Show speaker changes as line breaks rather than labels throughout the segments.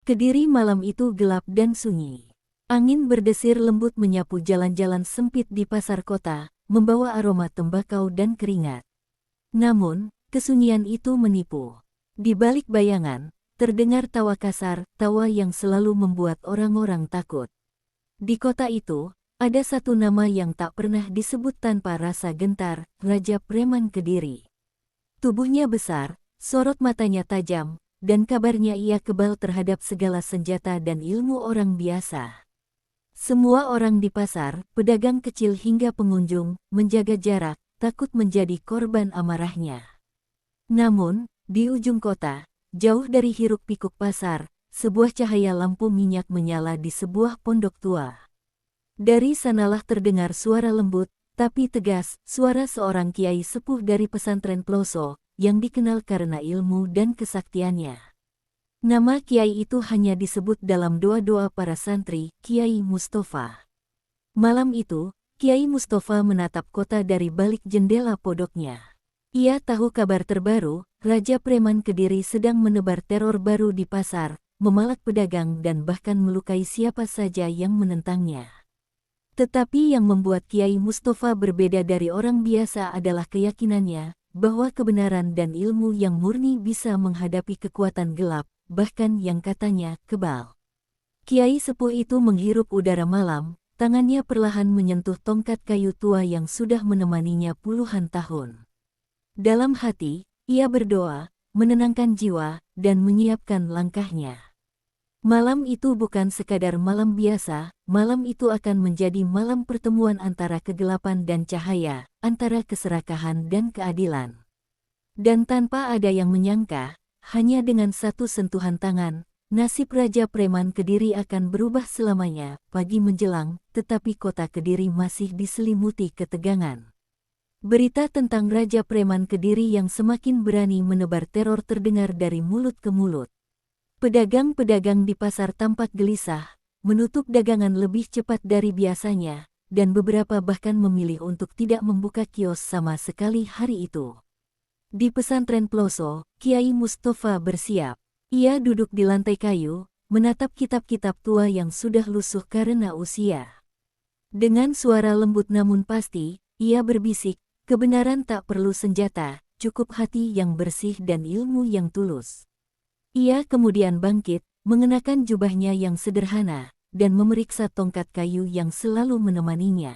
Kediri malam itu gelap dan sunyi. Angin berdesir lembut menyapu jalan-jalan sempit di pasar kota, membawa aroma tembakau dan keringat. Namun, kesunyian itu menipu. Di balik bayangan, terdengar tawa kasar, tawa yang selalu membuat orang-orang takut. Di kota itu, ada satu nama yang tak pernah disebut tanpa rasa gentar, Raja Preman Kediri. Tubuhnya besar, sorot matanya tajam, dan kabarnya ia kebal terhadap segala senjata dan ilmu orang biasa. Semua orang di pasar, pedagang kecil hingga pengunjung, menjaga jarak, takut menjadi korban amarahnya. Namun, di ujung kota, jauh dari hiruk-pikuk pasar, sebuah cahaya lampu minyak menyala di sebuah pondok tua. Dari sanalah terdengar suara lembut, tapi tegas, suara seorang kiai sepuh dari pesantren Ploso, yang dikenal karena ilmu dan kesaktiannya. Nama kiai itu hanya disebut dalam doa-doa para santri, Kiai Mustafa. Malam itu, Kiai Mustafa menatap kota dari balik jendela pondoknya. Ia tahu kabar terbaru, Raja Preman Kediri sedang menebar teror baru di pasar, memalak pedagang dan bahkan melukai siapa saja yang menentangnya. Tetapi yang membuat Kiai Mustafa berbeda dari orang biasa adalah keyakinannya, bahwa kebenaran dan ilmu yang murni bisa menghadapi kekuatan gelap, bahkan yang katanya kebal. Kiai sepuh itu menghirup udara malam, tangannya perlahan menyentuh tongkat kayu tua yang sudah menemaninya puluhan tahun. Dalam hati, ia berdoa, menenangkan jiwa, dan menyiapkan langkahnya. Malam itu bukan sekadar malam biasa, malam itu akan menjadi malam pertemuan antara kegelapan dan cahaya, antara keserakahan dan keadilan. Dan tanpa ada yang menyangka, hanya dengan satu sentuhan tangan, nasib Raja Preman Kediri akan berubah selamanya. Pagi menjelang, tetapi kota Kediri masih diselimuti ketegangan. Berita tentang Raja Preman Kediri yang semakin berani menebar teror terdengar dari mulut ke mulut. Pedagang-pedagang di pasar tampak gelisah, menutup dagangan lebih cepat dari biasanya, dan beberapa bahkan memilih untuk tidak membuka kios sama sekali hari itu. Di pesantren Ploso, Kiai Mustafa bersiap. Ia duduk di lantai kayu, menatap kitab-kitab tua yang sudah lusuh karena usia. Dengan suara lembut namun pasti, ia berbisik, kebenaran tak perlu senjata, cukup hati yang bersih dan ilmu yang tulus. Ia kemudian bangkit, mengenakan jubahnya yang sederhana, dan memeriksa tongkat kayu yang selalu menemaninya.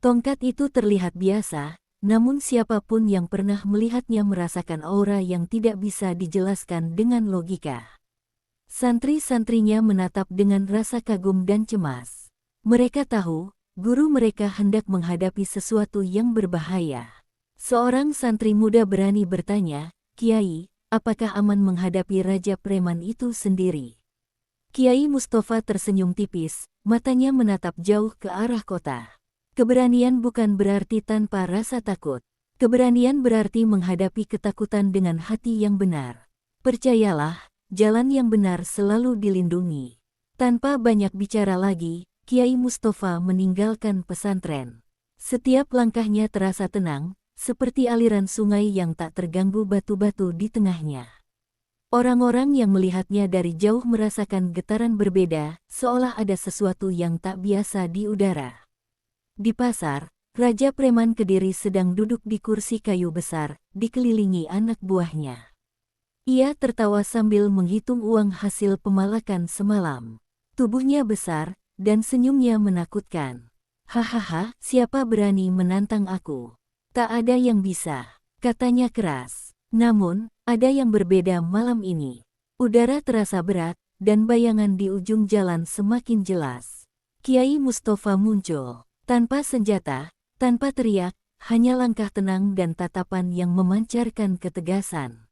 Tongkat itu terlihat biasa, namun siapapun yang pernah melihatnya merasakan aura yang tidak bisa dijelaskan dengan logika. Santri-santrinya menatap dengan rasa kagum dan cemas. Mereka tahu, guru mereka hendak menghadapi sesuatu yang berbahaya. Seorang santri muda berani bertanya, "Kiai, apakah aman menghadapi Raja Preman itu sendiri?" Kiai Mustafa tersenyum tipis, matanya menatap jauh ke arah kota. Keberanian bukan berarti tanpa rasa takut. Keberanian berarti menghadapi ketakutan dengan hati yang benar. Percayalah, jalan yang benar selalu dilindungi. Tanpa banyak bicara lagi, Kiai Mustafa meninggalkan pesantren. Setiap langkahnya terasa tenang, seperti aliran sungai yang tak terganggu batu-batu di tengahnya. Orang-orang yang melihatnya dari jauh merasakan getaran berbeda, seolah ada sesuatu yang tak biasa di udara. Di pasar, Raja Preman Kediri sedang duduk di kursi kayu besar, dikelilingi anak buahnya. Ia tertawa sambil menghitung uang hasil pemalakan semalam. Tubuhnya besar, dan senyumnya menakutkan. "Hahaha, siapa berani menantang aku? Tak ada yang bisa," katanya keras. Namun, ada yang berbeda malam ini. Udara terasa berat, dan bayangan di ujung jalan semakin jelas. Kiai Mustafa muncul. Tanpa senjata, tanpa teriak, hanya langkah tenang dan tatapan yang memancarkan ketegasan.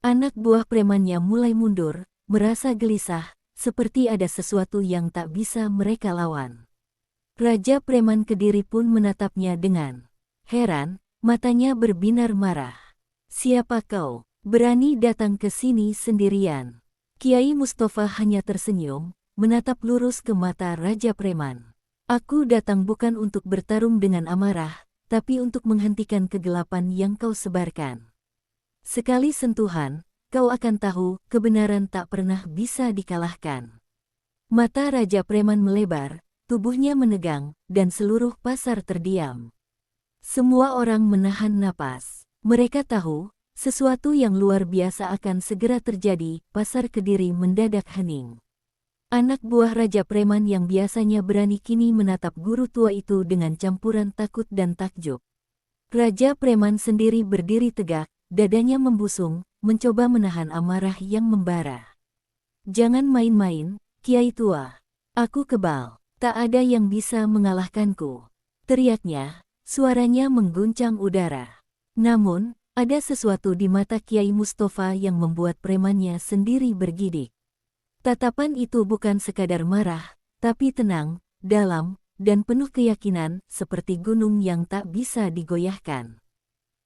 Anak buah premannya mulai mundur, merasa gelisah, seperti ada sesuatu yang tak bisa mereka lawan. Raja Preman Kediri pun menatapnya dengan heran, matanya berbinar marah. "Siapa kau? Berani datang ke sini sendirian?" Kiai Mustafa hanya tersenyum, menatap lurus ke mata Raja Preman. "Aku datang bukan untuk bertarung dengan amarah, tapi untuk menghentikan kegelapan yang kau sebarkan." Sekali sentuhan, kau akan tahu kebenaran tak pernah bisa dikalahkan. Mata Raja Preman melebar, tubuhnya menegang, dan seluruh pasar terdiam. Semua orang menahan napas. Mereka tahu, sesuatu yang luar biasa akan segera terjadi. Pasar Kediri mendadak hening. Anak buah Raja Preman yang biasanya berani kini menatap guru tua itu dengan campuran takut dan takjub. Raja Preman sendiri berdiri tegak, dadanya membusung, mencoba menahan amarah yang membara. Jangan main-main, Kiai Tua. Aku kebal, tak ada yang bisa mengalahkanku. Teriaknya, suaranya mengguncang udara. Namun, ada sesuatu di mata Kiai Mustafa yang membuat premannya sendiri bergidik. Tatapan itu bukan sekadar marah, tapi tenang, dalam, dan penuh keyakinan, seperti gunung yang tak bisa digoyahkan.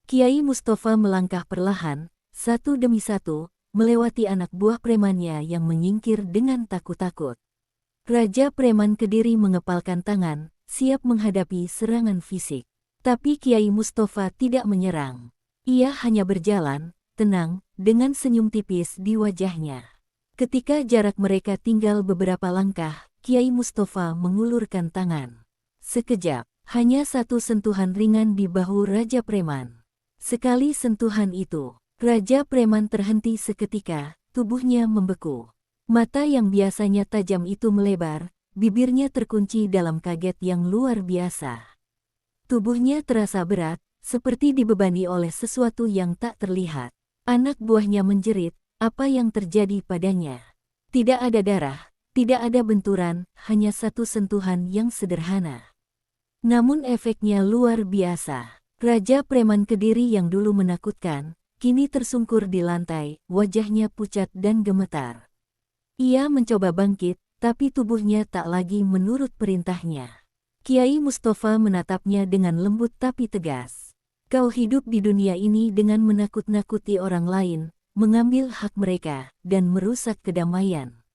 Kiai Mustafa melangkah perlahan, satu demi satu, melewati anak buah premannya yang menyingkir dengan takut-takut. Raja Preman Kediri mengepalkan tangan, siap menghadapi serangan fisik. Tapi Kiai Mustafa tidak menyerang. Ia hanya berjalan, tenang, dengan senyum tipis di wajahnya. Ketika jarak mereka tinggal beberapa langkah, Kiai Mustafa mengulurkan tangan. Sekejap, hanya satu sentuhan ringan di bahu Raja Preman. Sekali sentuhan itu, Raja Preman terhenti seketika, tubuhnya membeku. Mata yang biasanya tajam itu melebar, bibirnya terkunci dalam kaget yang luar biasa. Tubuhnya terasa berat, seperti dibebani oleh sesuatu yang tak terlihat. Anak buahnya menjerit, apa yang terjadi padanya? Tidak ada darah, tidak ada benturan, hanya satu sentuhan yang sederhana. Namun efeknya luar biasa. Raja Preman Kediri yang dulu menakutkan, kini tersungkur di lantai, wajahnya pucat dan gemetar. Ia mencoba bangkit, tapi tubuhnya tak lagi menurut perintahnya. Kiai Mustafa menatapnya dengan lembut tapi tegas. Kau hidup di dunia ini dengan menakut-nakuti orang lain, mengambil hak mereka, dan merusak kedamaian.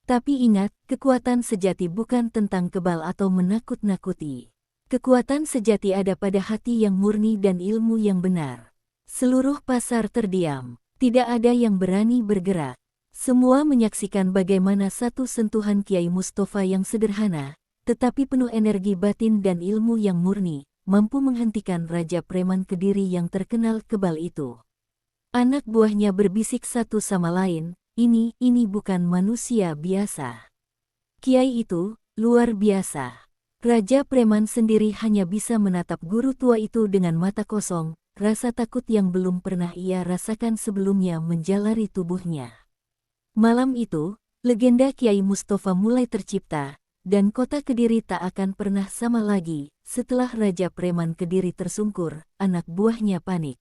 Tapi ingat, kekuatan sejati bukan tentang kebal atau menakut-nakuti. Kekuatan sejati ada pada hati yang murni dan ilmu yang benar. Seluruh pasar terdiam, tidak ada yang berani bergerak. Semua menyaksikan bagaimana satu sentuhan Kiai Mustafa yang sederhana, tetapi penuh energi batin dan ilmu yang murni, mampu menghentikan Raja Preman Kediri yang terkenal kebal itu. Anak buahnya berbisik satu sama lain, ini bukan manusia biasa. Kiai itu, luar biasa. Raja Preman sendiri hanya bisa menatap guru tua itu dengan mata kosong, rasa takut yang belum pernah ia rasakan sebelumnya menjalari tubuhnya. Malam itu, legenda Kiai Mustafa mulai tercipta, dan kota Kediri tak akan pernah sama lagi. Setelah Raja Preman Kediri tersungkur, anak buahnya panik.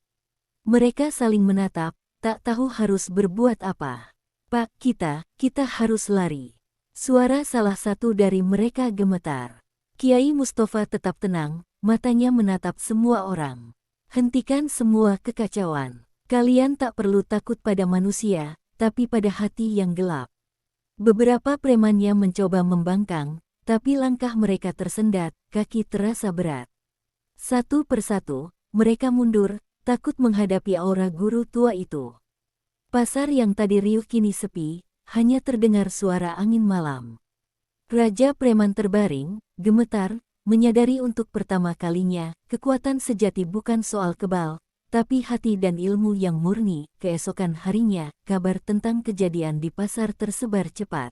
Mereka saling menatap, tak tahu harus berbuat apa. Pak, kita harus lari. Suara salah satu dari mereka gemetar. Kiai Mustafa tetap tenang, matanya menatap semua orang. Hentikan semua kekacauan. Kalian tak perlu takut pada manusia, tapi pada hati yang gelap. Beberapa premannya mencoba membangkang, tapi langkah mereka tersendat, kaki terasa berat. Satu persatu, mereka mundur, takut menghadapi aura guru tua itu. Pasar yang tadi riuh kini sepi, hanya terdengar suara angin malam. Raja Preman terbaring, gemetar, menyadari untuk pertama kalinya, kekuatan sejati bukan soal kebal, tapi hati dan ilmu yang murni. Keesokan harinya, kabar tentang kejadian di pasar tersebar cepat.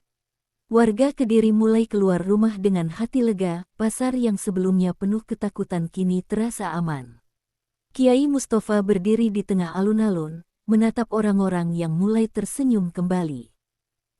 Warga Kediri mulai keluar rumah dengan hati lega, pasar yang sebelumnya penuh ketakutan kini terasa aman. Kiai Mustafa berdiri di tengah alun-alun, menatap orang-orang yang mulai tersenyum kembali.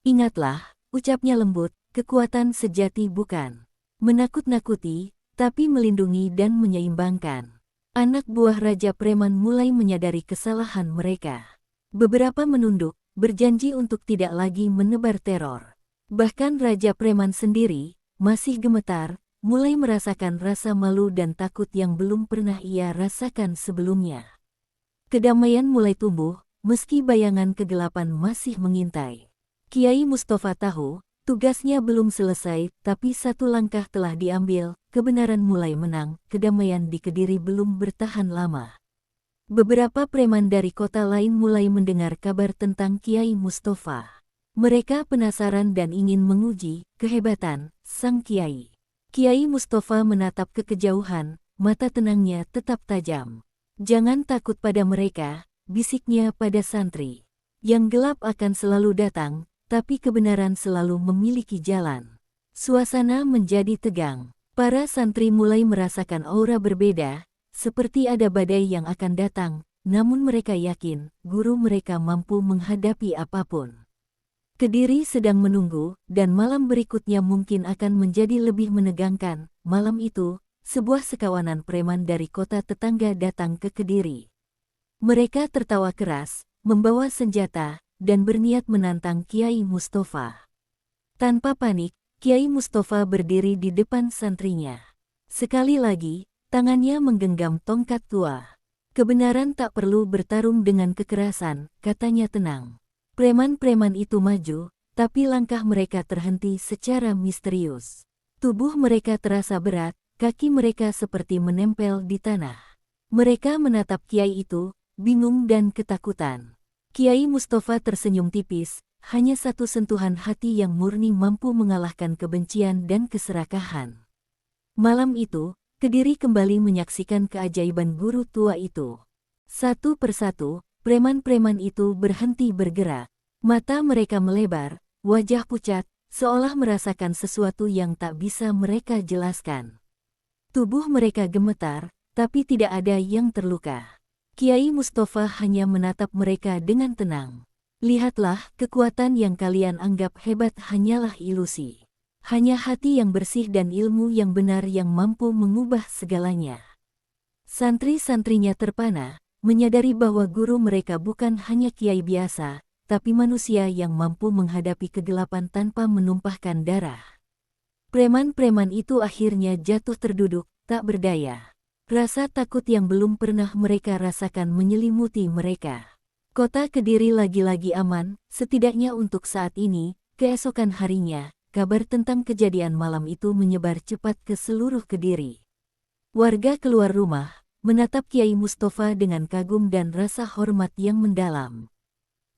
Ingatlah, ucapnya lembut, kekuatan sejati bukan menakut-nakuti, tapi melindungi dan menyeimbangkan. Anak buah Raja Preman mulai menyadari kesalahan mereka. Beberapa menunduk, berjanji untuk tidak lagi menebar teror. Bahkan Raja Preman sendiri, masih gemetar, mulai merasakan rasa malu dan takut yang belum pernah ia rasakan sebelumnya. Kedamaian mulai tumbuh, meski bayangan kegelapan masih mengintai. Kiai Mustafa tahu, tugasnya belum selesai, tapi satu langkah telah diambil, kebenaran mulai menang, kedamaian di Kediri belum bertahan lama. Beberapa preman dari kota lain mulai mendengar kabar tentang Kiai Mustafa. Mereka penasaran dan ingin menguji kehebatan sang Kiai. Kiai Mustafa menatap ke kejauhan, mata tenangnya tetap tajam. "Jangan takut pada mereka," bisiknya pada santri. "Yang gelap akan selalu datang, tapi kebenaran selalu memiliki jalan." Suasana menjadi tegang. Para santri mulai merasakan aura berbeda, seperti ada badai yang akan datang, namun mereka yakin guru mereka mampu menghadapi apapun. Kediri sedang menunggu, dan malam berikutnya mungkin akan menjadi lebih menegangkan. Malam itu, sebuah sekawanan preman dari kota tetangga datang ke Kediri. Mereka tertawa keras, membawa senjata, dan berniat menantang Kiai Mustafa. Tanpa panik, Kiai Mustafa berdiri di depan santrinya. Sekali lagi, tangannya menggenggam tongkat tua. "Kebenaran tak perlu bertarung dengan kekerasan," katanya tenang. Preman-preman itu maju, tapi langkah mereka terhenti secara misterius. Tubuh mereka terasa berat, kaki mereka seperti menempel di tanah. Mereka menatap Kiai itu, bingung dan ketakutan. Kiai Mustafa tersenyum tipis, hanya satu sentuhan hati yang murni mampu mengalahkan kebencian dan keserakahan. Malam itu, Kediri kembali menyaksikan keajaiban guru tua itu. Satu persatu, preman-preman itu berhenti bergerak. Mata mereka melebar, wajah pucat, seolah merasakan sesuatu yang tak bisa mereka jelaskan. Tubuh mereka gemetar, tapi tidak ada yang terluka. Kiai Mustafa hanya menatap mereka dengan tenang. "Lihatlah, kekuatan yang kalian anggap hebat hanyalah ilusi. Hanya hati yang bersih dan ilmu yang benar yang mampu mengubah segalanya." Santri-santrinya terpana, menyadari bahwa guru mereka bukan hanya kiai biasa, tapi manusia yang mampu menghadapi kegelapan tanpa menumpahkan darah. Preman-preman itu akhirnya jatuh terduduk, tak berdaya. Rasa takut yang belum pernah mereka rasakan menyelimuti mereka. Kota Kediri lagi-lagi aman, setidaknya untuk saat ini. Keesokan harinya, kabar tentang kejadian malam itu menyebar cepat ke seluruh Kediri. Warga keluar rumah, menatap Kiai Mustafa dengan kagum dan rasa hormat yang mendalam.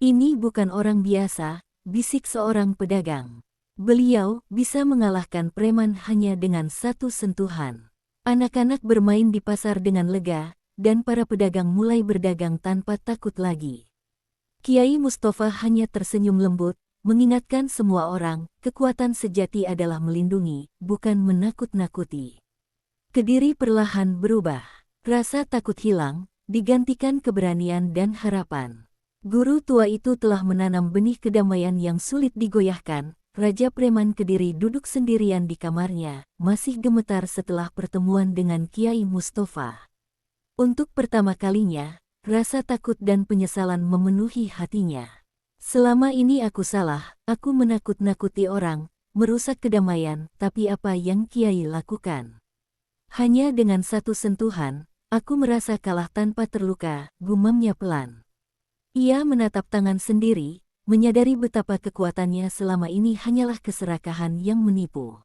"Ini bukan orang biasa," bisik seorang pedagang. "Beliau bisa mengalahkan preman hanya dengan satu sentuhan." Anak-anak bermain di pasar dengan lega, dan para pedagang mulai berdagang tanpa takut lagi. Kiai Mustafa hanya tersenyum lembut, mengingatkan semua orang, kekuatan sejati adalah melindungi, bukan menakut-nakuti. Kediri perlahan berubah. Rasa takut hilang, digantikan keberanian dan harapan. Guru tua itu telah menanam benih kedamaian yang sulit digoyahkan. Raja Preman Kediri duduk sendirian di kamarnya, masih gemetar setelah pertemuan dengan Kiai Mustafa. Untuk pertama kalinya, rasa takut dan penyesalan memenuhi hatinya. "Selama ini aku salah, aku menakut-nakuti orang, merusak kedamaian, tapi apa yang Kiai lakukan? Hanya dengan satu sentuhan, aku merasa kalah tanpa terluka," gumamnya pelan. Ia menatap tangan sendiri, menyadari betapa kekuatannya selama ini hanyalah keserakahan yang menipu.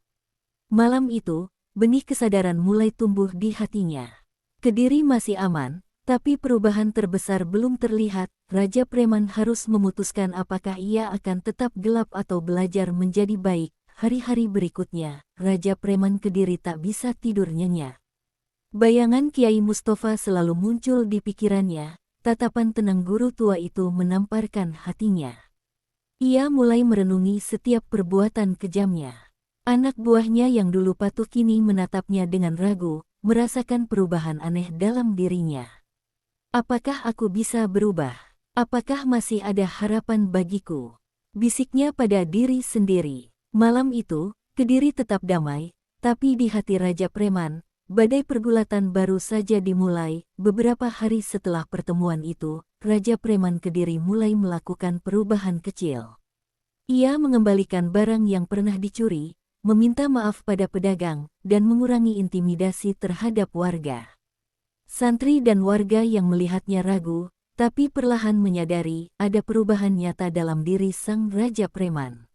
Malam itu, benih kesadaran mulai tumbuh di hatinya. Kediri masih aman, tapi perubahan terbesar belum terlihat. Raja Preman harus memutuskan apakah ia akan tetap gelap atau belajar menjadi baik. Hari-hari berikutnya, Raja Preman Kediri tak bisa tidur nyenyak. Bayangan Kiai Mustafa selalu muncul di pikirannya, tatapan tenang guru tua itu menamparkan hatinya. Ia mulai merenungi setiap perbuatan kejamnya. Anak buahnya yang dulu patuh kini menatapnya dengan ragu, merasakan perubahan aneh dalam dirinya. "Apakah aku bisa berubah? Apakah masih ada harapan bagiku?" bisiknya pada diri sendiri. Malam itu, Kediri tetap damai, tapi di hati Raja Preman, badai pergulatan baru saja dimulai. Beberapa hari setelah pertemuan itu, Raja Preman Kediri mulai melakukan perubahan kecil. Ia mengembalikan barang yang pernah dicuri, meminta maaf pada pedagang, dan mengurangi intimidasi terhadap warga. Santri dan warga yang melihatnya ragu, tapi perlahan menyadari ada perubahan nyata dalam diri sang Raja Preman.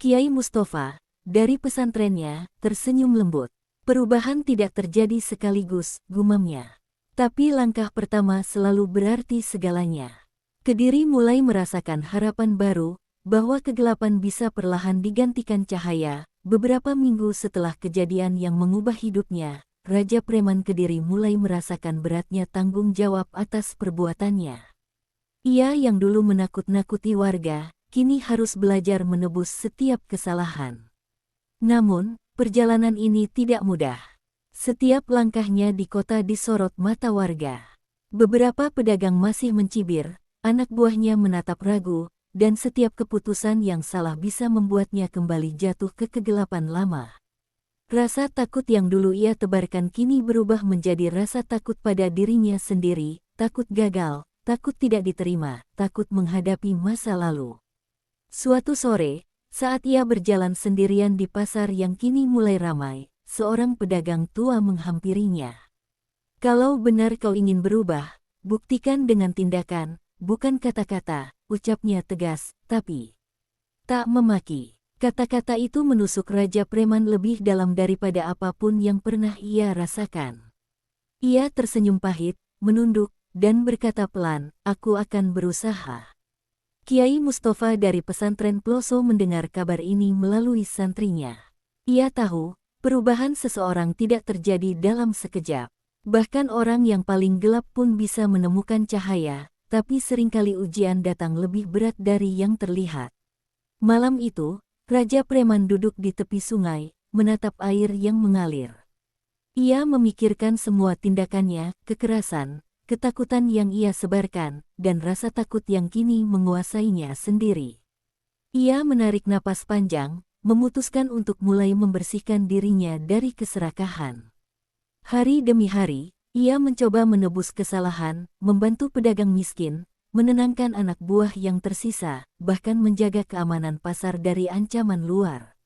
Kiai Mustafa, dari pesantrennya, tersenyum lembut. "Perubahan tidak terjadi sekaligus," gumamnya. Tapi langkah pertama selalu berarti segalanya. Kediri mulai merasakan harapan baru, bahwa kegelapan bisa perlahan digantikan cahaya. Beberapa minggu setelah kejadian yang mengubah hidupnya, Raja Preman Kediri mulai merasakan beratnya tanggung jawab atas perbuatannya. Ia yang dulu menakut-nakuti warga, kini harus belajar menebus setiap kesalahan. Namun, perjalanan ini tidak mudah. Setiap langkahnya di kota disorot mata warga. Beberapa pedagang masih mencibir, anak buahnya menatap ragu, dan setiap keputusan yang salah bisa membuatnya kembali jatuh ke kegelapan lama. Rasa takut yang dulu ia tebarkan kini berubah menjadi rasa takut pada dirinya sendiri, takut gagal, takut tidak diterima, takut menghadapi masa lalu. Suatu sore, saat ia berjalan sendirian di pasar yang kini mulai ramai, seorang pedagang tua menghampirinya. "Kalau benar kau ingin berubah, buktikan dengan tindakan, bukan kata-kata," ucapnya tegas, tapi tak memaki. Kata-kata itu menusuk Raja Preman lebih dalam daripada apapun yang pernah ia rasakan. Ia tersenyum pahit, menunduk, dan berkata pelan, "Aku akan berusaha." Kiai Mustafa dari pesantren Ploso mendengar kabar ini melalui santrinya. Ia tahu, perubahan seseorang tidak terjadi dalam sekejap. Bahkan orang yang paling gelap pun bisa menemukan cahaya, tapi seringkali ujian datang lebih berat dari yang terlihat. Malam itu, Raja Preman duduk di tepi sungai, menatap air yang mengalir. Ia memikirkan semua tindakannya, kekerasan, ketakutan yang ia sebarkan, dan rasa takut yang kini menguasainya sendiri. Ia menarik napas panjang, memutuskan untuk mulai membersihkan dirinya dari keserakahan. Hari demi hari, ia mencoba menebus kesalahan, membantu pedagang miskin, menenangkan anak buah yang tersisa, bahkan menjaga keamanan pasar dari ancaman luar.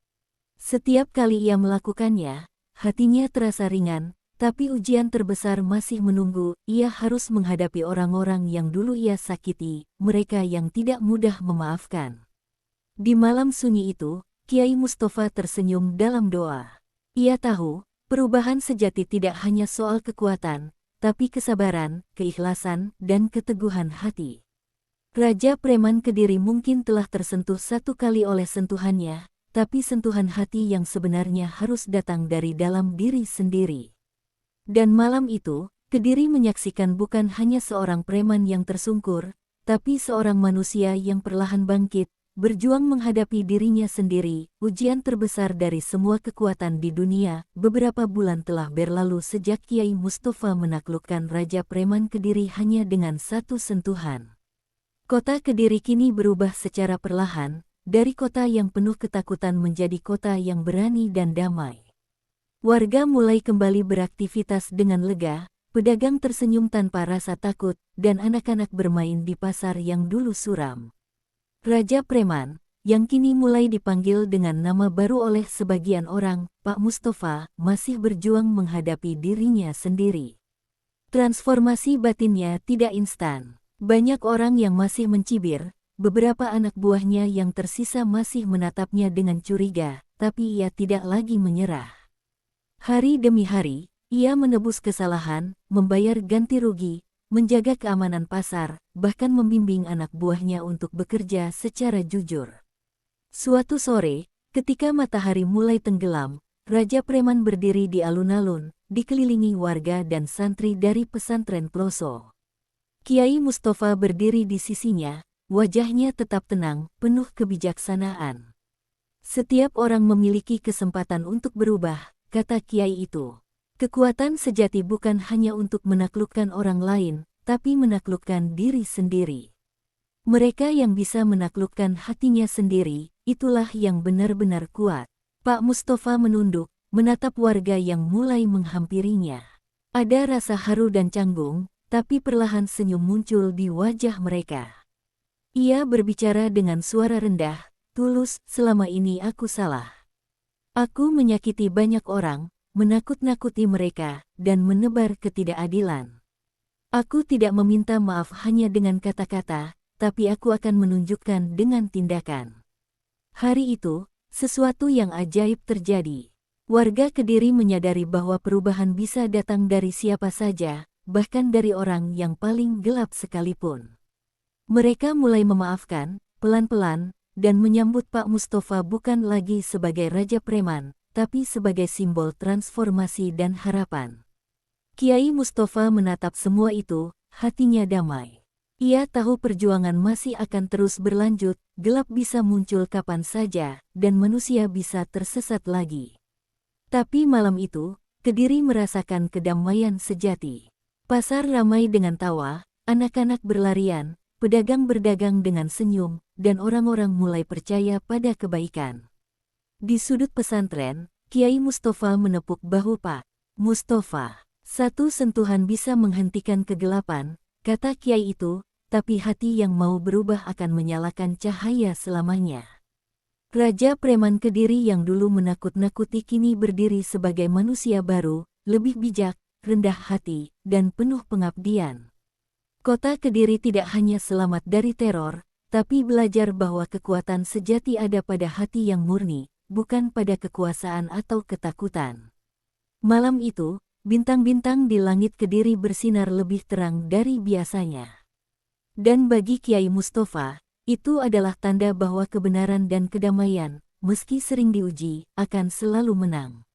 Setiap kali ia melakukannya, hatinya terasa ringan, tapi ujian terbesar masih menunggu. Ia harus menghadapi orang-orang yang dulu ia sakiti, mereka yang tidak mudah memaafkan. Di malam sunyi itu, Kiai Mustafa tersenyum dalam doa. Ia tahu, perubahan sejati tidak hanya soal kekuatan, tapi kesabaran, keikhlasan, dan keteguhan hati. Raja Preman Kediri mungkin telah tersentuh satu kali oleh sentuhannya, tapi sentuhan hati yang sebenarnya harus datang dari dalam diri sendiri. Dan malam itu, Kediri menyaksikan bukan hanya seorang preman yang tersungkur, tapi seorang manusia yang perlahan bangkit, berjuang menghadapi dirinya sendiri. Ujian terbesar dari semua kekuatan di dunia. Beberapa bulan telah berlalu sejak Kiai Mustafa menaklukkan Raja Preman Kediri hanya dengan satu sentuhan. Kota Kediri kini berubah secara perlahan, dari kota yang penuh ketakutan menjadi kota yang berani dan damai. Warga mulai kembali beraktivitas dengan lega, pedagang tersenyum tanpa rasa takut, dan anak-anak bermain di pasar yang dulu suram. Raja Preman, yang kini mulai dipanggil dengan nama baru oleh sebagian orang, Pak Mustafa, masih berjuang menghadapi dirinya sendiri. Transformasi batinnya tidak instan. Banyak orang yang masih mencibir, beberapa anak buahnya yang tersisa masih menatapnya dengan curiga, tapi ia tidak lagi menyerah. Hari demi hari, ia menebus kesalahan, membayar ganti rugi, menjaga keamanan pasar, bahkan membimbing anak buahnya untuk bekerja secara jujur. Suatu sore, ketika matahari mulai tenggelam, Raja Preman berdiri di alun-alun, dikelilingi warga dan santri dari pesantren Ploso. Kiai Mustafa berdiri di sisinya, wajahnya tetap tenang, penuh kebijaksanaan. "Setiap orang memiliki kesempatan untuk berubah," kata Kiai itu. "Kekuatan sejati bukan hanya untuk menaklukkan orang lain, tapi menaklukkan diri sendiri. Mereka yang bisa menaklukkan hatinya sendiri, itulah yang benar-benar kuat." Pak Mustafa menunduk, menatap warga yang mulai menghampirinya. Ada rasa haru dan canggung, tapi perlahan senyum muncul di wajah mereka. Ia berbicara dengan suara rendah, tulus, "Selama ini aku salah. Aku menyakiti banyak orang, menakut-nakuti mereka, dan menebar ketidakadilan. Aku tidak meminta maaf hanya dengan kata-kata, tapi aku akan menunjukkan dengan tindakan." Hari itu, sesuatu yang ajaib terjadi. Warga Kediri menyadari bahwa perubahan bisa datang dari siapa saja, bahkan dari orang yang paling gelap sekalipun. Mereka mulai memaafkan, pelan-pelan, dan menyambut Pak Mustafa bukan lagi sebagai Raja Preman, tapi sebagai simbol transformasi dan harapan. Kiai Mustafa menatap semua itu, hatinya damai. Ia tahu perjuangan masih akan terus berlanjut, gelap bisa muncul kapan saja, dan manusia bisa tersesat lagi. Tapi malam itu, Kediri merasakan kedamaian sejati. Pasar ramai dengan tawa, anak-anak berlarian, pedagang berdagang dengan senyum, dan orang-orang mulai percaya pada kebaikan. Di sudut pesantren, Kiai Mustafa menepuk bahu Pak Mustafa. Satu sentuhan bisa menghentikan kegelapan, kata Kiai itu, tapi hati yang mau berubah akan menyalakan cahaya selamanya. Raja Preman Kediri yang dulu menakut-nakuti kini berdiri sebagai manusia baru, lebih bijak, rendah hati, dan penuh pengabdian. Kota Kediri tidak hanya selamat dari teror, tapi belajar bahwa kekuatan sejati ada pada hati yang murni, bukan pada kekuasaan atau ketakutan. Malam itu, bintang-bintang di langit Kediri bersinar lebih terang dari biasanya. Dan bagi Kiai Mustafa, itu adalah tanda bahwa kebenaran dan kedamaian, meski sering diuji, akan selalu menang.